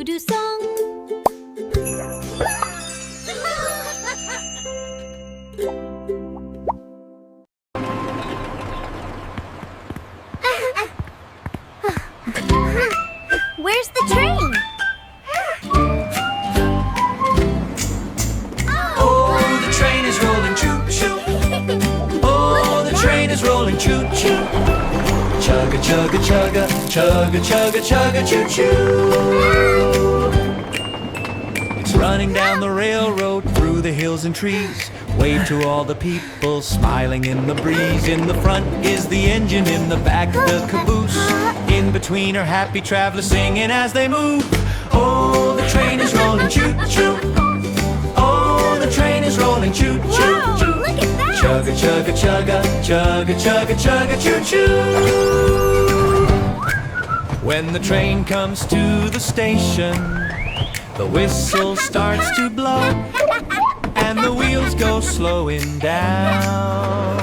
doo-doo song. Where's the train? Oh, the train is rolling choo-choo. Oh, the train is rolling choo-choo. Chugga, chugga, chugga, chugga, chugga, chugga, choo-choo. It's running down the railroad through the hills and trees. Wave to all the people smiling in the breeze. In the front is the engine, in the back the caboose. In between are happy travelers singing as they move. Oh, the train is rolling choo-choo. Oh, the train is rolling choo-choo. Wow, look at that! Chugga, chugga, chugga, chugga, chugga, chugga, choo-choo. When the train comes to the station, the whistle starts to blow, and the wheels go slowing down.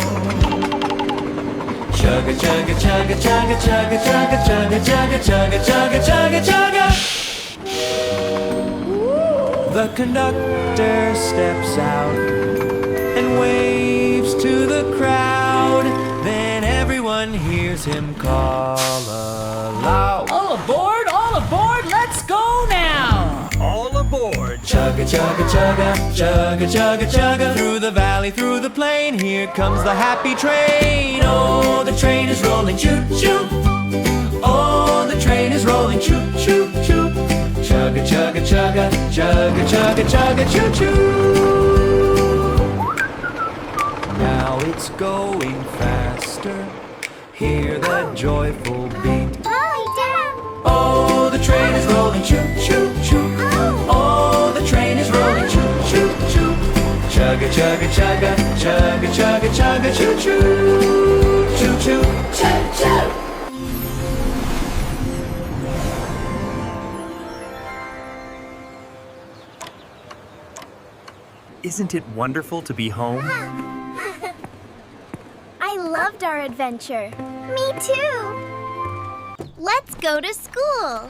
Chugga, chugga, chugga, chugga, chugga, chugga, chugga, chugga, chugga, chugga, chugga, chugga. The conductor steps out and waves to the crowd. Then everyone hears him call aloud. All aboard, let's go now! All aboard! Chugga, chugga, chugga, chugga, chugga, chugga. Through the valley, through the plain, here comes the happy train. Oh, the train is rolling choo-choo. Oh, the train is rolling choo-choo-choo. Chugga, chugga, chugga, chugga, chugga, chugga, choo-choo. Now it's going faster. Hear that joyful beat. Oh, the train is rolling choo-choo-choo. Oh, the train is rolling choo-choo-choo. Chugga, chugga, chugga, chugga, chugga, chugga, choo-choo. Choo-choo, choo-choo. Isn't it wonderful to be home? I loved our adventure. Me too. Let's go to school.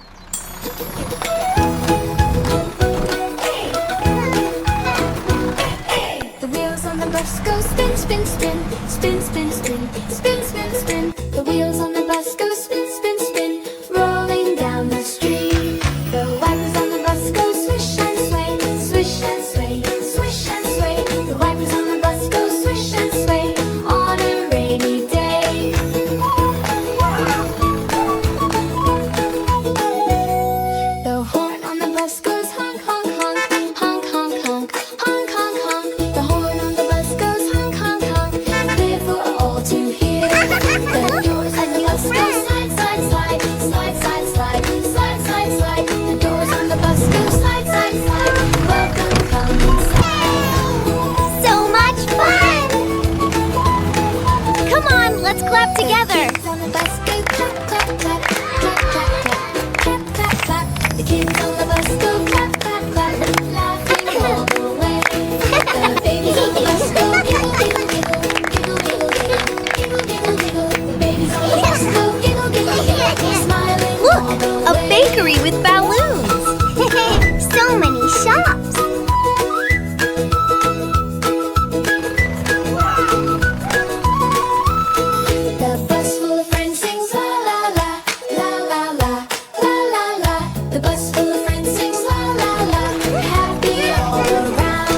The wheels on the bus go spin, spin, spin, spin, spin, spin, spin, spin, spin. The wheels on the bus go spin, spin, spin, rolling down the street. The wipers on the bus go swish and sway, swish and sway, swish and sway. The wipers on the bus go swish and sway on a rainy day. The horn on the bus goes honk, honk, honk, honk, honk, honk, honk, honk, honk. The horn on the bus goes honk, honk, honk, clear for all to hear. The doors on the bus go slide, slide, slide, slide, slide, slide, slide, slide, slide. The doors on the bus go slide, slide, slide. Welcome, come inside. So much fun! Come on, let's clap together. The kids on the bus go clap, clap, clap, clap, clap, clap, clap, clap, clap. The kids on the bus go clap, clap, clap, laughing all the way. The babies on the bus go giggle, giggle, giggle, giggle, giggle, giggle, giggle, giggle. The babies on the bus go giggle, giggle, giggle, smiling all Look, the a way. bakery with balloons. So many shops. The bus full of friends sings la la la, la la la, la la la. The bus full of friends sings la la la, happy all around.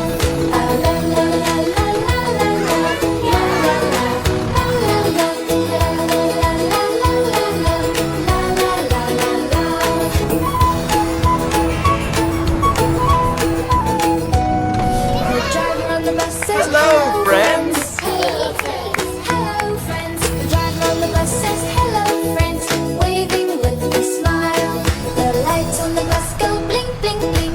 La la la la la la la la, la la la, la la la, la la la la la la la, la la la la la. The driver on the bus says Hello, friends. Hello, friends. Hello, friends. The driver on the bus says hello, friends, waving with a smile. The lights on the bus go blink, blink, blink,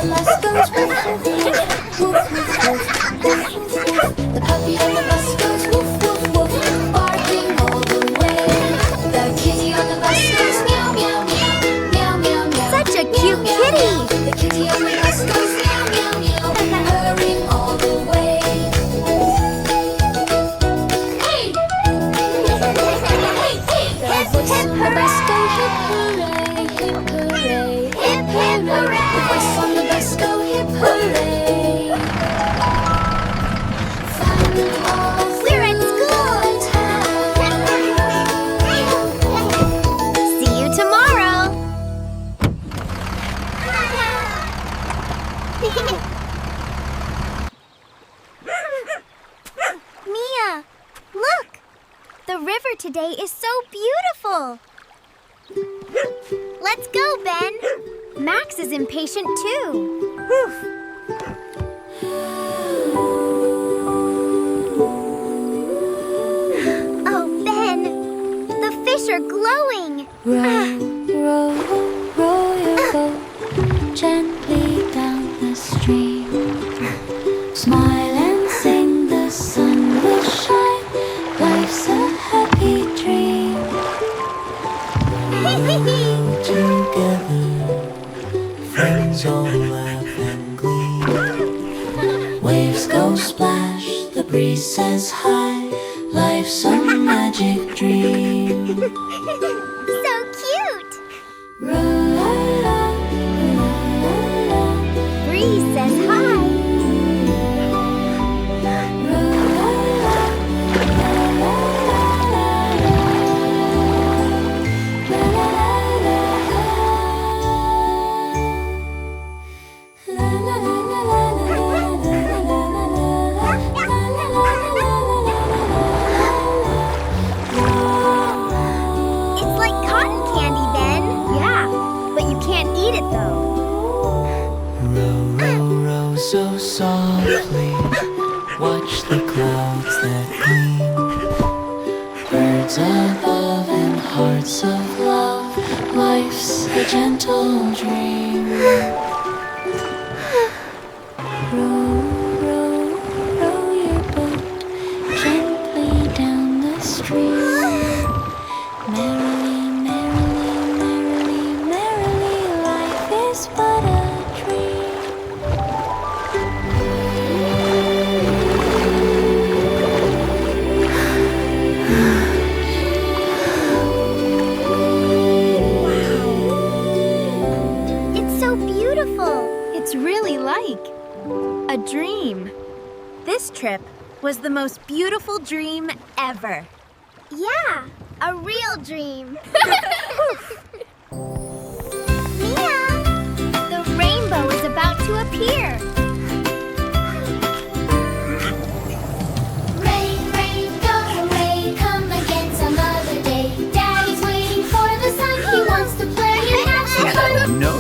the bus goes woof, woof, woof, woof, woof, woof, woof, woof, woof. The puppy on the bus goes woof, woof, woof, barking all the way. The kitty on the bus goes meow, meow, meow, meow, meow, meow. Such a cute kitty. The kitty on the bus goes meow, meow, meow, purring all the way. Hey! The voice on the bus go hip hooray, hip hooray, hip hip hooray. The voice on the bus go hip hooray. Fun all We're at school. See you tomorrow. Mia, look. The river today is so beautiful. Let's go, Ben. Max is impatient too. Oh, Ben, the fish are glowing. Row, row, row your boat gently down the stream. Smile and sing, the sun will shine. Life's a happy dream. Together, friends all laugh and gleam. Waves go splash, the breeze says hi. Life's a magic dream. So cute. Breeze says hi. It's like cotton candy, Ben. Yeah, but you can't eat it though. Row, row, row so softly. Watch the clouds that gleam. Birds above and hearts of love. Life's a gentle dream. Row, row, row your boat gently down the stream. Merrily, merrily, merrily, merrily, life is but a dream. It's so beautiful. It's really like a dream. This trip was the most beautiful dream ever. Yeah, a real dream. Mia, the rainbow is about to appear. Rain, rain, go away, come again some other day. Daddy's waiting for the sun, he wants to play and have some fun. No!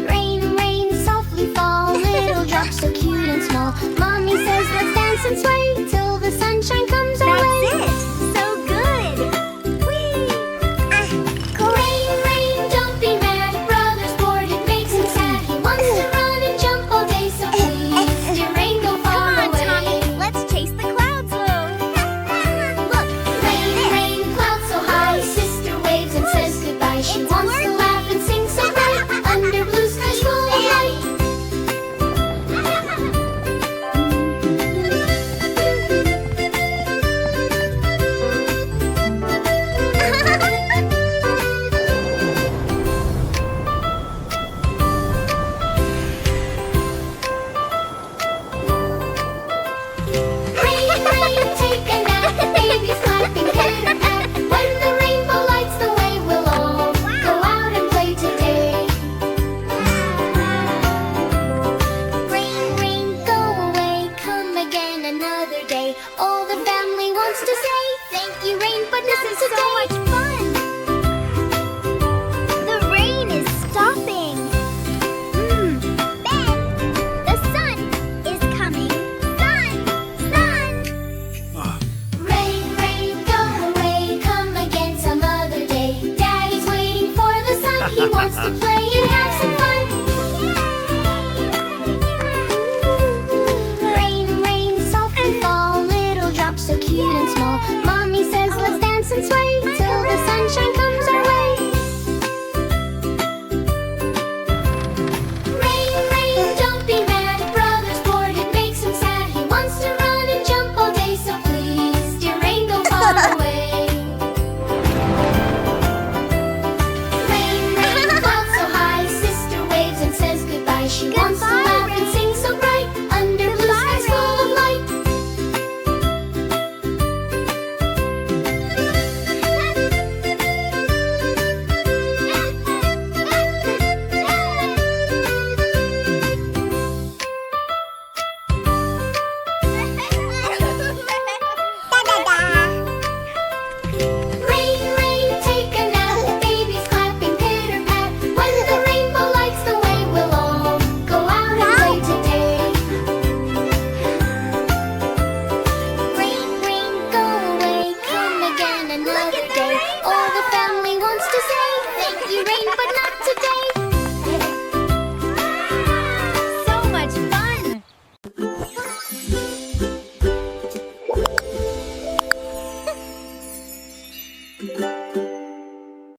Rain, rain, softly fall, little drops so cute and small. Mommy says let's dance and sway till the sunshine comes our way. That's it. So good. Whee! Rain, rain, don't be mad. Brother's bored, it makes him sad. He wants to run and jump all day, so please, dear rain, go Come far on, away. Tommy. Let's chase the clouds. Look, Rain, rain, clouds so high. Sister waves and says goodbye. She It's wants to working. laugh and sing so bright under blue skies full of light. play and have some